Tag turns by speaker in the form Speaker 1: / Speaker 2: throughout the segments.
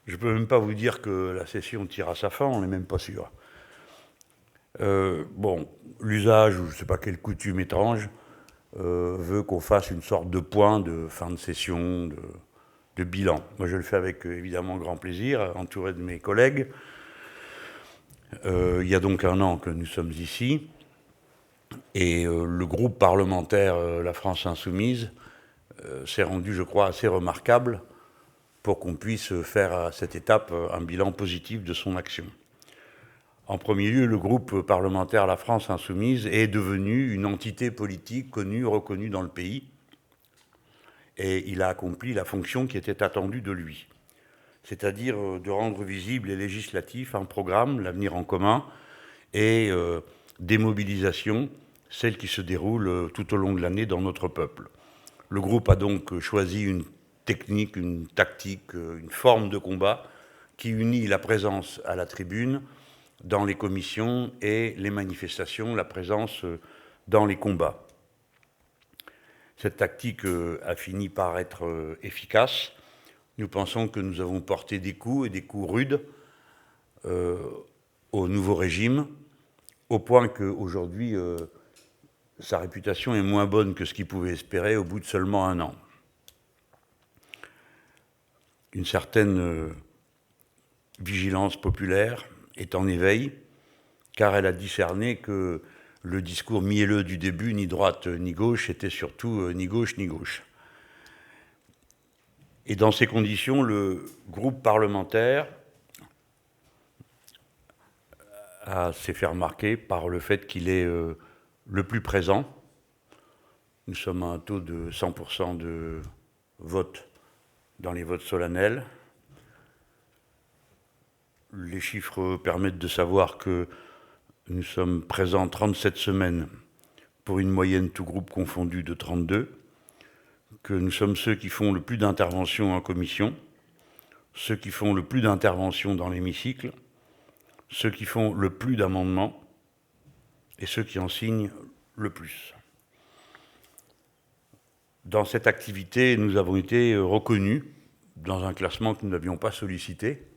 Speaker 1: Je ne peux même pas vous dire que la session tire à sa fin, on n'est même pas sûr. Bon, l'usage, ou je ne sais pas quelle coutume étrange, veut qu'on fasse une sorte de point de fin de session, de bilan. Moi, je le fais avec évidemment grand plaisir, entouré de mes collègues. Il y a donc 1 an que nous sommes ici, et le groupe parlementaire La France Insoumise s'est rendu, je crois, assez remarquable pour qu'on puisse faire à cette étape un bilan positif de son action. En premier lieu, le groupe parlementaire La France Insoumise est devenu une entité politique connue, reconnue dans le pays, et il a accompli la fonction qui était attendue de lui, c'est-à-dire de rendre visible et législatif un programme, l'avenir en commun, et des mobilisations, celles qui se déroulent tout au long de l'année dans notre peuple. Le groupe a donc choisi une technique, une tactique, une forme de combat qui unit la présence à la tribune dans les commissions et les manifestations, la présence dans les combats. Cette tactique a fini par être efficace. Nous pensons que nous avons porté des coups, et des coups rudes, au nouveau régime, au point qu'aujourd'hui, sa réputation est moins bonne que ce qu'il pouvait espérer au bout de seulement 1 an. Une certaine vigilance populaire est en éveil, car elle a discerné que le discours mielleux du début, ni droite ni gauche, était surtout ni gauche ni gauche. Et dans ces conditions, le groupe parlementaire s'est fait remarquer par le fait qu'il est le plus présent. Nous sommes à un taux de 100% de vote dans les votes solennels. Les chiffres permettent de savoir que nous sommes présents 37 semaines pour une moyenne tout groupe confondu de 32, que nous sommes ceux qui font le plus d'interventions en commission, ceux qui font le plus d'interventions dans l'hémicycle, ceux qui font le plus d'amendements et ceux qui en signent le plus. Dans cette activité, nous avons été reconnus dans un classement que nous n'avions pas sollicité,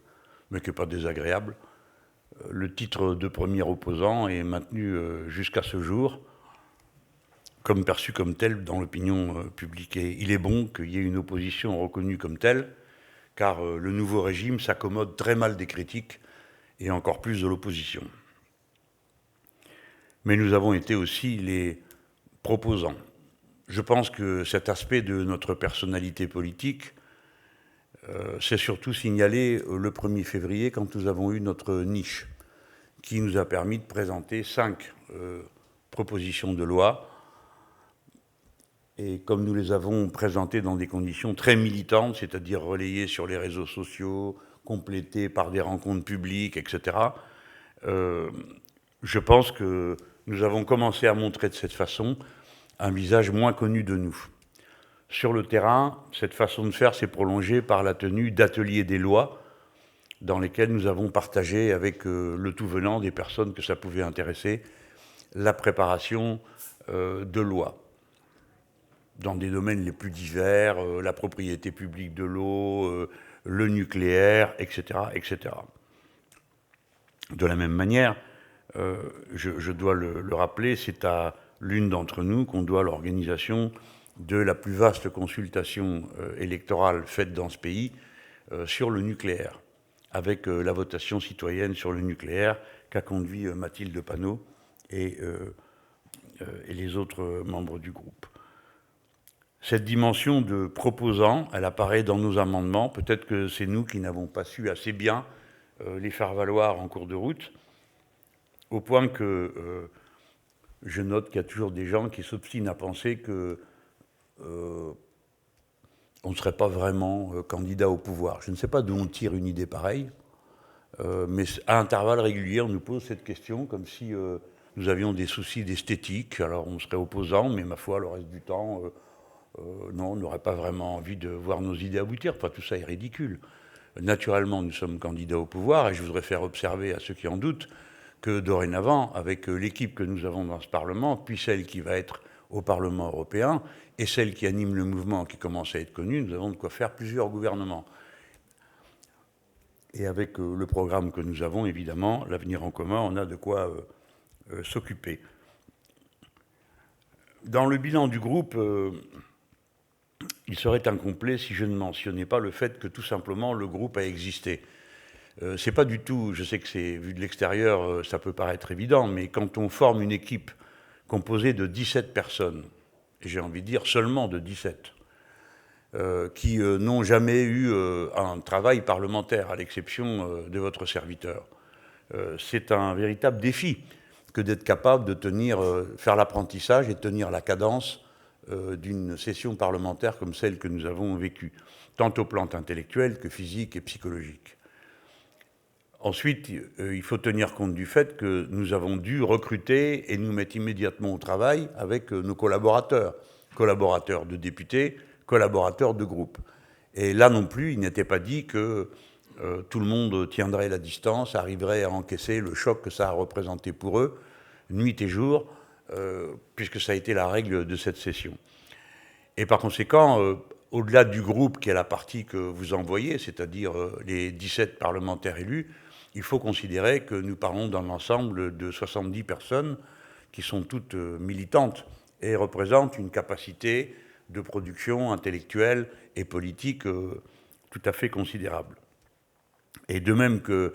Speaker 1: mais qui n'est pas désagréable. Le titre de premier opposant est maintenu jusqu'à ce jour, comme perçu comme tel dans l'opinion publique. Et il est bon qu'il y ait une opposition reconnue comme telle, car le nouveau régime s'accommode très mal des critiques, et encore plus de l'opposition. Mais nous avons été aussi les proposants. Je pense que cet aspect de notre personnalité politique s'est surtout signalé le 1er février, quand nous avons eu notre niche, qui nous a permis de présenter 5 propositions de loi. Et comme nous les avons présentées dans des conditions très militantes, c'est-à-dire relayées sur les réseaux sociaux, complétées par des rencontres publiques, etc., je pense que nous avons commencé à montrer de cette façon un visage moins connu de nous. Sur le terrain, cette façon de faire s'est prolongée par la tenue d'ateliers des lois, dans lesquels nous avons partagé avec le tout venant des personnes que ça pouvait intéresser la préparation de lois dans des domaines les plus divers, la propriété publique de l'eau, le nucléaire, etc., etc. De la même manière, je dois le rappeler, c'est à l'une d'entre nous qu'on doit l'organisation de la plus vaste consultation électorale faite dans ce pays sur le nucléaire, avec la votation citoyenne sur le nucléaire qu'a conduit Mathilde Panot et les autres membres du groupe. Cette dimension de proposant, elle apparaît dans nos amendements. Peut-être que c'est nous qui n'avons pas su assez bien les faire valoir en cours de route, au point que je note qu'il y a toujours des gens qui s'obstinent à penser que on ne serait pas vraiment candidat au pouvoir. Je ne sais pas d'où on tire une idée pareille, mais à intervalles réguliers, on nous pose cette question comme si nous avions des soucis d'esthétique. Alors on serait opposant, mais ma foi, le reste du temps, non, on n'aurait pas vraiment envie de voir nos idées aboutir. Enfin, tout ça est ridicule. Naturellement, nous sommes candidats au pouvoir, et je voudrais faire observer à ceux qui en doutent que dorénavant, avec l'équipe que nous avons dans ce Parlement, puis celle qui va être au Parlement européen, et celle qui anime le mouvement qui commence à être connue, nous avons de quoi faire plusieurs gouvernements. Et avec le programme que nous avons, évidemment, l'avenir en commun, on a de quoi s'occuper. Dans le bilan du groupe, il serait incomplet si je ne mentionnais pas le fait que tout simplement le groupe a existé. C'est pas du tout, je sais que c'est vu de l'extérieur, ça peut paraître évident, mais quand on forme une équipe composée de 17 personnes, et j'ai envie de dire seulement de 17, qui n'ont jamais eu un travail parlementaire, à l'exception de votre serviteur, c'est un véritable défi que d'être capable de faire l'apprentissage et de tenir la cadence d'une session parlementaire comme celle que nous avons vécue, tant au plan intellectuel que physique et psychologique. Ensuite, il faut tenir compte du fait que nous avons dû recruter et nous mettre immédiatement au travail avec nos collaborateurs, collaborateurs de députés, collaborateurs de groupe. Et là non plus, il n'était pas dit que tout le monde tiendrait la distance, arriverait à encaisser le choc que ça a représenté pour eux, nuit et jour, puisque ça a été la règle de cette session. Et par conséquent, au-delà du groupe qui est la partie que vous envoyez, c'est-à-dire les 17 parlementaires élus, il faut considérer que nous parlons dans l'ensemble de 70 personnes qui sont toutes militantes et représentent une capacité de production intellectuelle et politique tout à fait considérable. Et de même que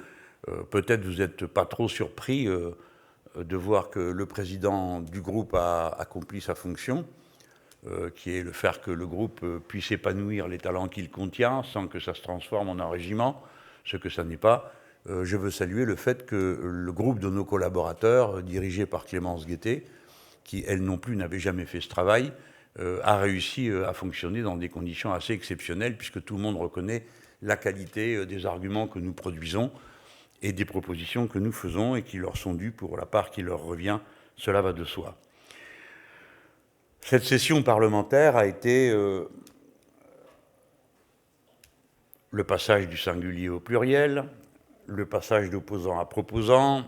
Speaker 1: peut-être vous n'êtes pas trop surpris de voir que le président du groupe a accompli sa fonction, qui est le faire que le groupe puisse épanouir les talents qu'il contient sans que ça se transforme en un régiment, ce que ça n'est pas. Je veux saluer le fait que le groupe de nos collaborateurs, dirigé par Clémence Guettet, qui elle non plus n'avait jamais fait ce travail, a réussi à fonctionner dans des conditions assez exceptionnelles, puisque tout le monde reconnaît la qualité des arguments que nous produisons et des propositions que nous faisons et qui leur sont dues pour la part qui leur revient, cela va de soi. Cette session parlementaire a été le passage du singulier au pluriel, le passage d'opposants à proposants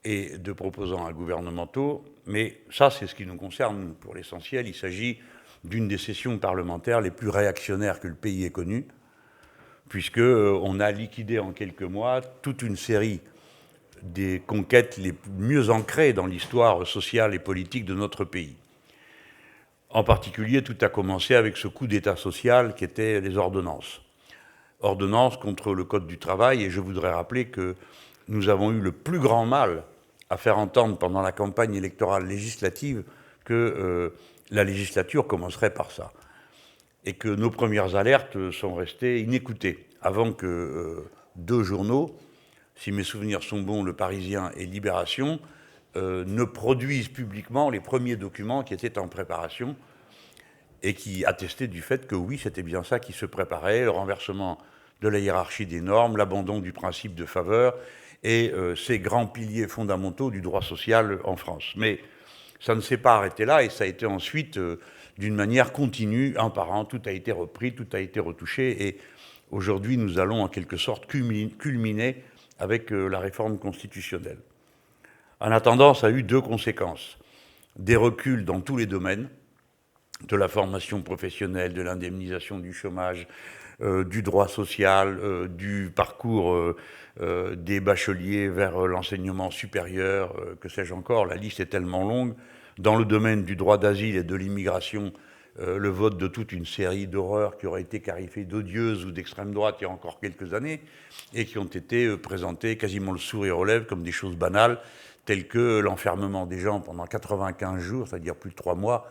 Speaker 1: et de proposants à gouvernementaux, mais ça, c'est ce qui nous concerne pour l'essentiel. Il s'agit d'une des sessions parlementaires les plus réactionnaires que le pays ait connues, puisqu'on a liquidé en quelques mois toute une série des conquêtes les mieux ancrées dans l'histoire sociale et politique de notre pays. En particulier, tout a commencé avec ce coup d'État social qui était les ordonnances. Ordonnances contre le Code du travail, et je voudrais rappeler que nous avons eu le plus grand mal à faire entendre pendant la campagne électorale législative que la législature commencerait par ça. Et que nos premières alertes sont restées inécoutées, avant que deux journaux, si mes souvenirs sont bons, Le Parisien et Libération, ne produisent publiquement les premiers documents qui étaient en préparation et qui attestaient du fait que oui, c'était bien ça qui se préparait, le renversement de la hiérarchie des normes, l'abandon du principe de faveur et ces grands piliers fondamentaux du droit social en France. Mais ça ne s'est pas arrêté là, et ça a été ensuite, d'une manière continue, un par un, tout a été repris, tout a été retouché, et aujourd'hui, nous allons en quelque sorte culminer avec la réforme constitutionnelle. En attendant, ça a eu deux conséquences. Des reculs dans tous les domaines, de la formation professionnelle, de l'indemnisation du chômage, du droit social, du parcours des bacheliers vers l'enseignement supérieur, que sais-je encore, la liste est tellement longue. Dans le domaine du droit d'asile et de l'immigration, le vote de toute une série d'horreurs qui auraient été qualifiées d'odieuses ou d'extrême droite il y a encore quelques années, et qui ont été présentées quasiment le sourire aux lèvres comme des choses banales, telles que l'enfermement des gens pendant 95 jours, c'est-à-dire plus de 3 mois,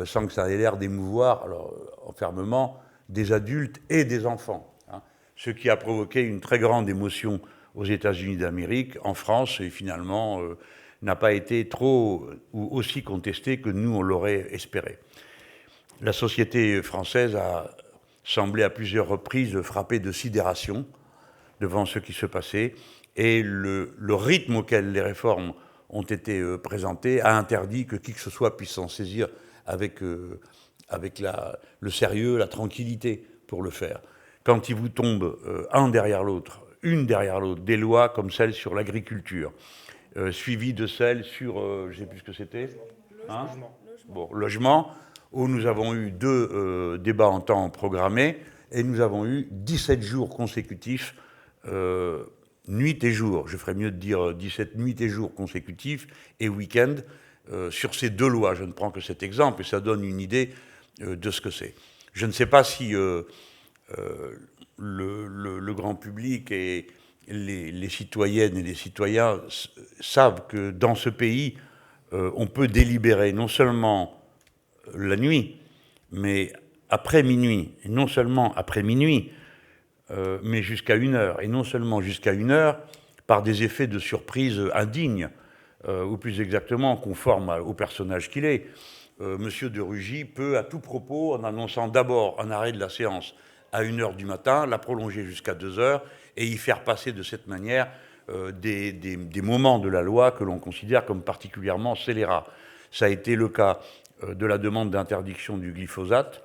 Speaker 1: sans que ça ait l'air d'émouvoir. Alors, enfermement des adultes et des enfants, hein, ce qui a provoqué une très grande émotion aux États-Unis d'Amérique. En France, et finalement, n'a pas été trop ou aussi contesté que nous, on l'aurait espéré. La société française a semblé à plusieurs reprises frappée de sidération devant ce qui se passait, et le rythme auquel les réformes ont été présentées a interdit que qui que ce soit puisse s'en saisir avec le sérieux, la tranquillité pour le faire. Quand il vous tombe un derrière l'autre, une derrière l'autre, des lois comme celle sur l'agriculture, suivies de celles sur, je ne sais plus ce que c'était, logement, où nous avons eu 2 débats en temps programmé, et nous avons eu 17 jours consécutifs nuit et jour, je ferais mieux de dire 17 nuits et jours consécutifs et week-end, sur ces deux lois. Je ne prends que cet exemple et ça donne une idée de ce que c'est. Je ne sais pas si le grand public et les citoyennes et les citoyens savent que dans ce pays, on peut délibérer non seulement la nuit, mais après minuit, et non seulement après minuit, mais jusqu'à 1 heure, et non seulement jusqu'à 1 heure, par des effets de surprise indignes, ou plus exactement conformes au personnage qu'il est. Monsieur de Rugy peut, à tout propos, en annonçant d'abord un arrêt de la séance à 1 heure du matin, la prolonger jusqu'à 2 heures, et y faire passer de cette manière des moments de la loi que l'on considère comme particulièrement scélérats. Ça a été le cas de la demande d'interdiction du glyphosate,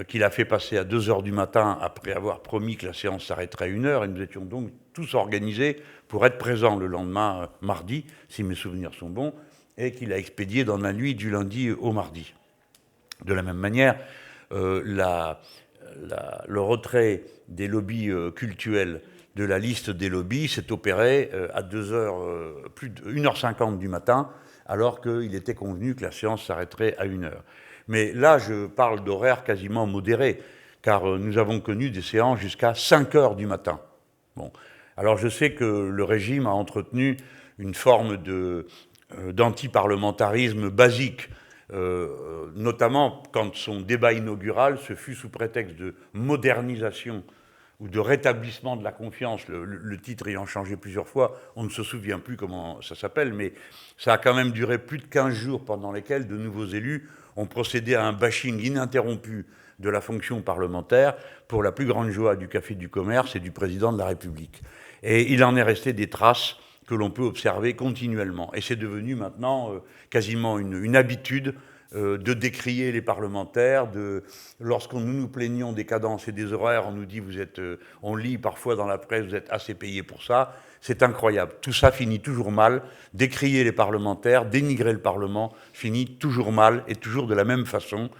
Speaker 1: qu'il a fait passer à 2 heures du matin après avoir promis que la séance s'arrêterait à 1 heure, et nous étions donc tous organisés pour être présents le lendemain, mardi, si mes souvenirs sont bons, et qu'il a expédié dans la nuit du lundi au mardi. De la même manière, le retrait des lobbies cultuels de la liste des lobbies s'est opéré à 2 heures, plus de 1h50 du matin, alors qu'il était convenu que la séance s'arrêterait à 1 heure. Mais là, je parle d'horaires quasiment modérés, car nous avons connu des séances jusqu'à 5 heures du matin. Bon. Alors je sais que le régime a entretenu une forme d'antiparlementarisme basique, notamment quand son débat inaugural se fut sous prétexte de modernisation ou de rétablissement de la confiance, le titre ayant changé plusieurs fois, on ne se souvient plus comment ça s'appelle, mais ça a quand même duré plus de 15 jours pendant lesquels de nouveaux élus ont procédé à un bashing ininterrompu de la fonction parlementaire pour la plus grande joie du Café du Commerce et du président de la République. Et il en est resté des traces que l'on peut observer continuellement. Et c'est devenu maintenant quasiment une habitude de décrier les parlementaires. Lorsqu'on nous plaignons des cadences et des horaires, on nous dit, on lit parfois dans la presse, vous êtes assez payés pour ça. C'est incroyable. Tout ça finit toujours mal. Décrier les parlementaires, dénigrer le Parlement, finit toujours mal et toujours de la même façon.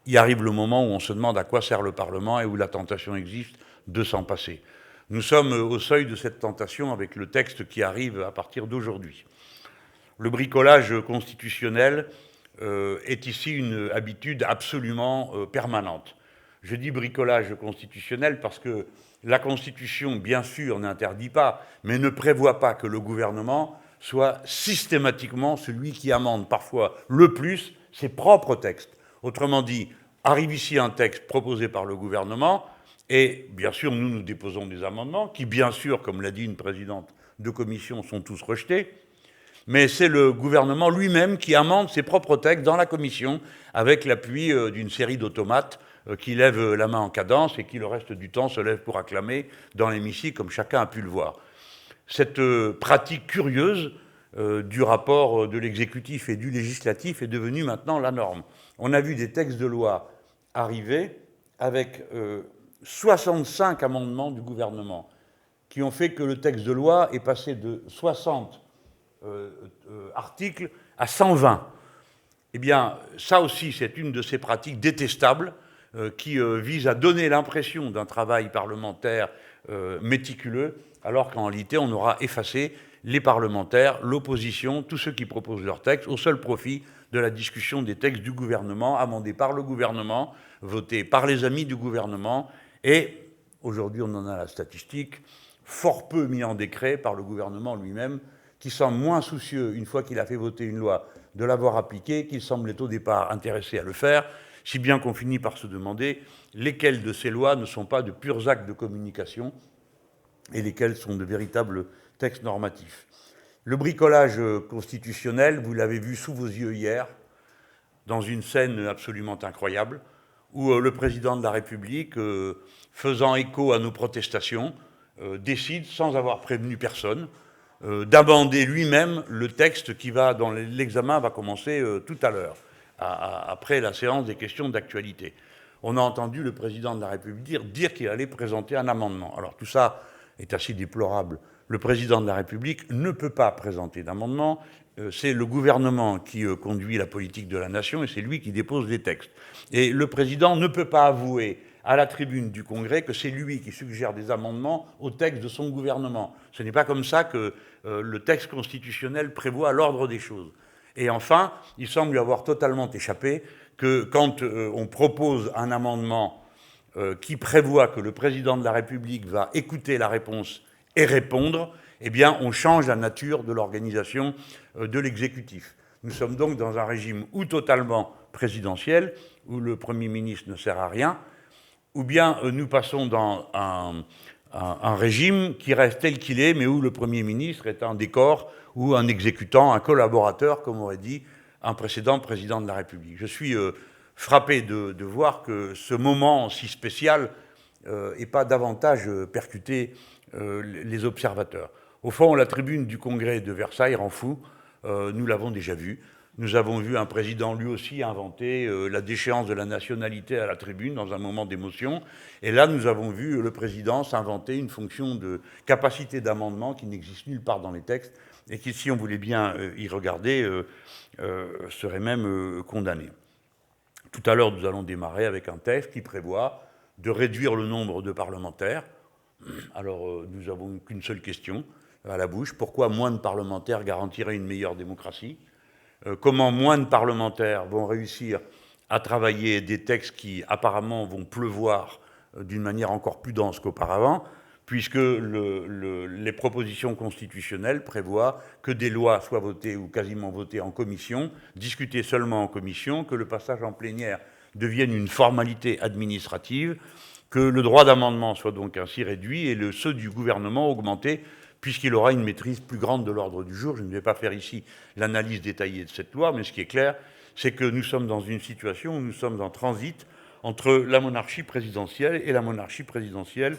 Speaker 1: Il arrive le moment où on se demande à quoi sert le Parlement et où la tentation existe de s'en passer. Nous sommes au seuil de cette tentation avec le texte qui arrive à partir d'aujourd'hui. Le bricolage constitutionnel est ici une habitude absolument permanente. Je dis bricolage constitutionnel parce que la Constitution, bien sûr, n'interdit pas, mais ne prévoit pas que le gouvernement soit systématiquement celui qui amende parfois le plus ses propres textes. Autrement dit, arrive ici un texte proposé par le gouvernement, et bien sûr, nous déposons des amendements qui, bien sûr, comme l'a dit une présidente de commission, sont tous rejetés, mais c'est le gouvernement lui-même qui amende ses propres textes dans la commission avec l'appui d'une série d'automates qui lèvent la main en cadence et qui, le reste du temps, se lèvent pour acclamer dans l'hémicycle, comme chacun a pu le voir. Cette pratique curieuse du rapport de l'exécutif et du législatif est devenue maintenant la norme. On a vu des textes de loi arriver avec 65 amendements du gouvernement qui ont fait que le texte de loi est passé de 60 articles à 120. Eh bien, ça aussi, c'est une de ces pratiques détestables qui vise à donner l'impression d'un travail parlementaire méticuleux, alors qu'en réalité, on aura effacé les parlementaires, l'opposition, tous ceux qui proposent leurs textes, au seul profit de la discussion des textes du gouvernement, amendés par le gouvernement, votés par les amis du gouvernement, et aujourd'hui, on en a la statistique, fort peu mis en décret par le gouvernement lui-même, qui semble moins soucieux, une fois qu'il a fait voter une loi, de l'avoir appliquée, qu'il semblait au départ intéressé à le faire, si bien qu'on finit par se demander lesquelles de ces lois ne sont pas de purs actes de communication et lesquels sont de véritables textes normatifs. Le bricolage constitutionnel, vous l'avez vu sous vos yeux hier, dans une scène absolument incroyable, où le président de la République, faisant écho à nos protestations, décide, sans avoir prévenu personne, d'amender lui-même le texte qui va, dont l'examen va commencer tout à l'heure, après la séance des questions d'actualité. On a entendu le président de la République dire qu'il allait présenter un amendement. Alors tout ça est assez déplorable. Le président de la République ne peut pas présenter d'amendement. C'est le gouvernement qui conduit la politique de la nation et c'est lui qui dépose les textes. Et le président ne peut pas avouer à la tribune du Congrès que c'est lui qui suggère des amendements au texte de son gouvernement. Ce n'est pas comme ça que le texte constitutionnel prévoit l'ordre des choses. Et enfin, il semble lui avoir totalement échappé que quand on propose un amendement qui prévoit que le président de la République va écouter la réponse et répondre, eh bien, on change la nature de l'organisation de l'exécutif. Nous sommes donc dans un régime ou totalement présidentiel, où le Premier ministre ne sert à rien, ou bien nous passons dans un régime qui reste tel qu'il est, mais où le Premier ministre est un décor ou un exécutant, un collaborateur, comme aurait dit un précédent président de la République. Je suis frappé de voir que ce moment si spécial n'ait pas davantage percuté les observateurs. Au fond, la tribune du Congrès de Versailles rend fou. Nous l'avons déjà vu. Nous avons vu un président lui aussi inventer la déchéance de la nationalité à la tribune dans un moment d'émotion. Et là, nous avons vu le président s'inventer une fonction de capacité d'amendement qui n'existe nulle part dans les textes et qui, si on voulait bien y regarder, serait même condamné. Tout à l'heure, nous allons démarrer avec un texte qui prévoit de réduire le nombre de parlementaires. Alors, nous n'avons qu'une seule question à la bouche. Pourquoi moins de parlementaires garantirait une meilleure démocratie ? Comment moins de parlementaires vont réussir à travailler des textes qui apparemment vont pleuvoir d'une manière encore plus dense qu'auparavant, puisque les propositions constitutionnelles prévoient que des lois soient votées ou quasiment votées en commission, discutées seulement en commission, que le passage en plénière devienne une formalité administrative, que le droit d'amendement soit donc ainsi réduit et ceux du gouvernement augmenté, puisqu'il aura une maîtrise plus grande de l'ordre du jour. Je ne vais pas faire ici l'analyse détaillée de cette loi, mais ce qui est clair, c'est que nous sommes dans une situation où nous sommes en transit entre la monarchie présidentielle et la monarchie présidentielle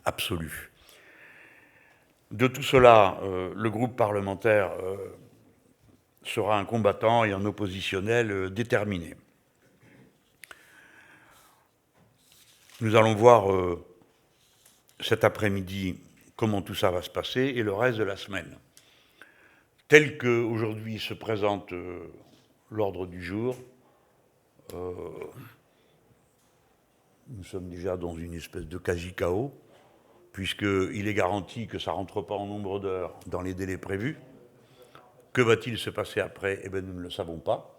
Speaker 1: absolue. De tout cela, le groupe parlementaire sera un combattant et un oppositionnel déterminé. Nous allons voir cet après-midi comment tout ça va se passer et le reste de la semaine. Tel qu'aujourd'hui se présente l'ordre du jour, nous sommes déjà dans une espèce de quasi-chaos, puisqu'il est garanti que ça ne rentre pas en nombre d'heures dans les délais prévus. Que va-t-il se passer après ? Eh bien, nous ne le savons pas.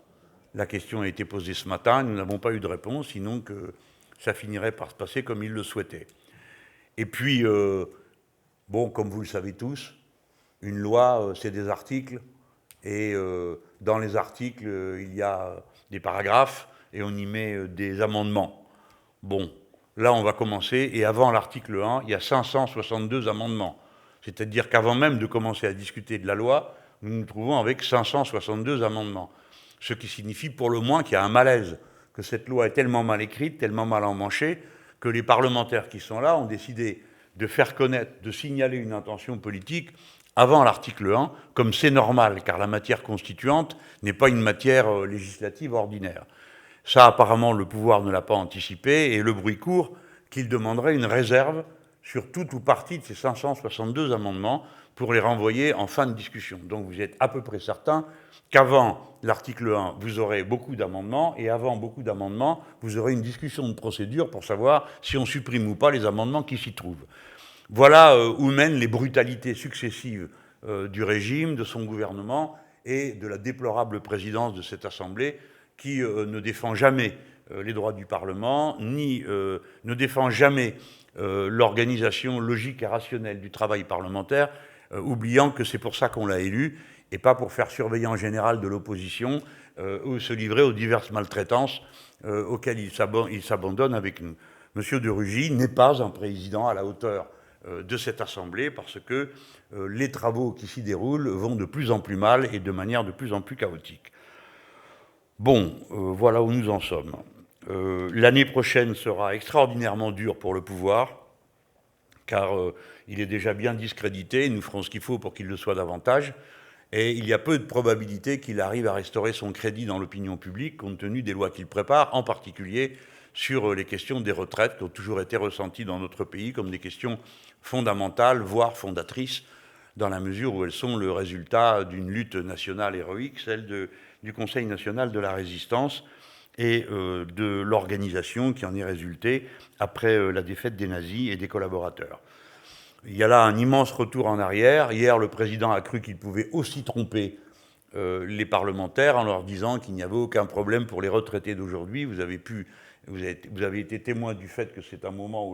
Speaker 1: La question a été posée ce matin, nous n'avons pas eu de réponse, sinon que ça finirait par se passer comme il le souhaitait. Et puis, bon, comme vous le savez tous, une loi, c'est des articles, et dans les articles, il y a des paragraphes, et on y met des amendements. Bon, là, on va commencer, et avant l'article 1, il y a 562 amendements. C'est-à-dire qu'avant même de commencer à discuter de la loi, nous nous trouvons avec 562 amendements. Ce qui signifie pour le moins qu'il y a un malaise, que cette loi est tellement mal écrite, tellement mal emmanchée, que les parlementaires qui sont là ont décidé de faire connaître, de signaler une intention politique avant l'article 1, comme c'est normal, car la matière constituante n'est pas une matière législative ordinaire. Ça, apparemment, le pouvoir ne l'a pas anticipé, et le bruit court qu'il demanderait une réserve sur tout ou partie de ces 562 amendements pour les renvoyer en fin de discussion. Donc vous êtes à peu près certain qu'avant l'article 1, vous aurez beaucoup d'amendements, et avant beaucoup d'amendements, vous aurez une discussion de procédure pour savoir si on supprime ou pas les amendements qui s'y trouvent. Voilà où mènent les brutalités successives du régime, de son gouvernement et de la déplorable présidence de cette Assemblée qui ne défend jamais les droits du Parlement, ni ne défend jamais l'organisation logique et rationnelle du travail parlementaire, oubliant que c'est pour ça qu'on l'a élu, et pas pour faire surveillant général de l'opposition ou se livrer aux diverses maltraitances auxquelles il s'abandonne avec nous. M. de Rugy n'est pas un président à la hauteur de cette Assemblée, parce que les travaux qui s'y déroulent vont de plus en plus mal et de manière de plus en plus chaotique. Bon, voilà où nous en sommes. L'année prochaine sera extraordinairement dure pour le pouvoir, car il est déjà bien discrédité, nous ferons ce qu'il faut pour qu'il le soit davantage, et il y a peu de probabilité qu'il arrive à restaurer son crédit dans l'opinion publique, compte tenu des lois qu'il prépare, en particulier sur les questions des retraites, qui ont toujours été ressenties dans notre pays comme des questions fondamentales, voire fondatrices, dans la mesure où elles sont le résultat d'une lutte nationale héroïque, celle du Conseil national de la résistance, et de l'organisation qui en est résultée après la défaite des nazis et des collaborateurs. Il y a là un immense retour en arrière. Hier, le président a cru qu'il pouvait aussi tromper les parlementaires en leur disant qu'il n'y avait aucun problème pour les retraités d'aujourd'hui. Vous avez été témoin du fait que c'est un moment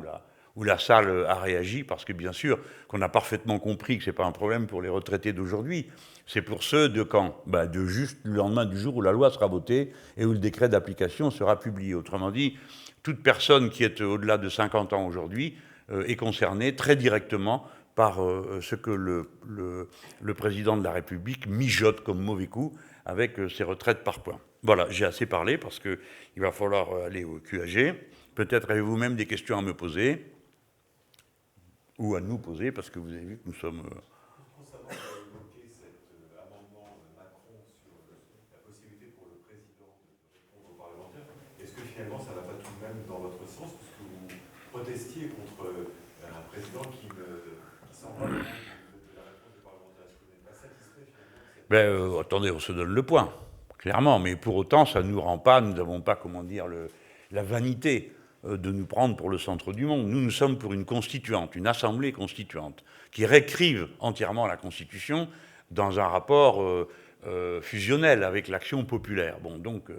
Speaker 1: où la salle a réagi, parce que bien sûr qu'on a parfaitement compris que ce n'est pas un problème pour les retraités d'aujourd'hui, c'est pour ceux de quand de juste le lendemain du jour où la loi sera votée et où le décret d'application sera publié. Autrement dit, toute personne qui est au-delà de 50 ans aujourd'hui est concernée très directement par ce que le président de la République mijote comme mauvais coup avec ses retraites par points. Voilà, j'ai assez parlé parce qu'il va falloir aller au QAG. Peut-être avez-vous même des questions à me poser ou à nous poser, parce que vous avez vu que nous sommes...
Speaker 2: Concernant, vous avez évoqué cet amendement Macron sur la possibilité pour le président de répondre aux parlementaires. Est-ce que finalement ça ne va pas tout de même dans votre sens, parce que vous protestiez contre un président qui s'en va de la réponse des parlementaires? Est-ce que vous n'êtes pas satisfait finalement
Speaker 1: attendez, on se donne le point, clairement, mais pour autant, ça ne nous rend pas, nous n'avons pas, comment dire, la vanité de nous prendre pour le centre du monde. Nous sommes pour une constituante, une assemblée constituante, qui réécrive entièrement la Constitution dans un rapport fusionnel avec l'action populaire. Bon, donc,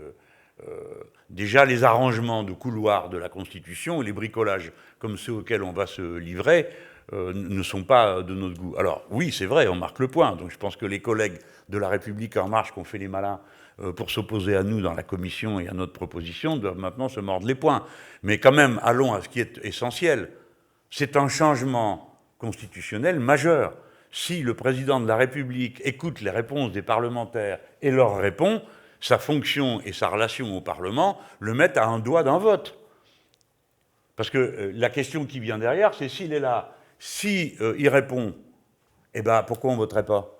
Speaker 1: déjà, les arrangements de couloirs de la Constitution et les bricolages comme ceux auxquels on va se livrer ne sont pas de notre goût. Alors, oui, c'est vrai, on marque le point. Donc, je pense que les collègues de La République En Marche qui ont fait les malins pour s'opposer à nous dans la commission et à notre proposition doivent maintenant se mordre les poings. Mais quand même, allons à ce qui est essentiel. C'est un changement constitutionnel majeur. Si le président de la République écoute les réponses des parlementaires et leur répond, sa fonction et sa relation au Parlement le mettent à un doigt d'un vote. Parce que la question qui vient derrière, c'est s'il est là, s'il répond, eh ben, pourquoi on ne voterait pas?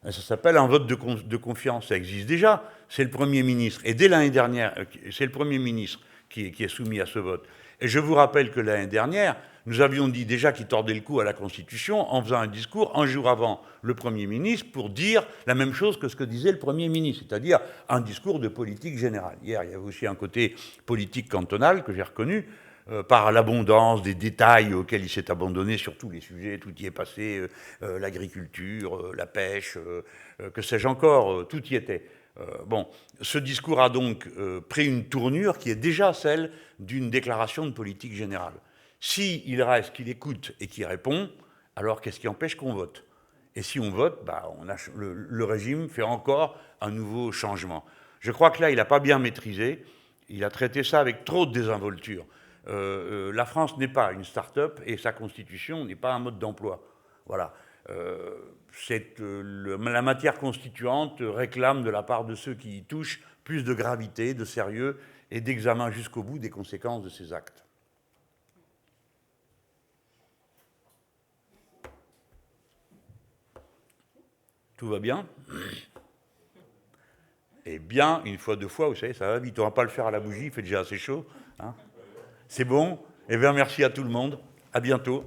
Speaker 1: Ça s'appelle un vote de confiance. Ça existe déjà. C'est le Premier ministre. Et dès l'année dernière, c'est le Premier ministre qui est soumis à ce vote. Et je vous rappelle que l'année dernière, nous avions dit déjà qu'il tordait le cou à la Constitution en faisant un discours un jour avant le Premier ministre pour dire la même chose que ce que disait le Premier ministre, c'est-à-dire un discours de politique générale. Hier, il y avait aussi un côté politique cantonal que j'ai reconnu, par l'abondance des détails auxquels il s'est abandonné sur tous les sujets, tout y est passé, l'agriculture, la pêche, que sais-je encore, tout y était. Bon, ce discours a donc pris une tournure qui est déjà celle d'une déclaration de politique générale. S'il reste, qu'il écoute et qu'il répond, alors qu'est-ce qui empêche qu'on vote? Et si on vote, le régime fait encore un nouveau changement. Je crois que là, il n'a pas bien maîtrisé, il a traité ça avec trop de désinvolture. La France n'est pas une start-up et sa constitution n'est pas un mode d'emploi. Voilà. La matière constituante réclame de la part de ceux qui y touchent plus de gravité, de sérieux et d'examen jusqu'au bout des conséquences de ces actes. Tout va bien? Et bien, une fois, deux fois, vous savez, ça va vite. On ne va pas le faire à la bougie, il fait déjà assez chaud. Hein. C'est bon? Eh bien, merci à tout le monde. À bientôt.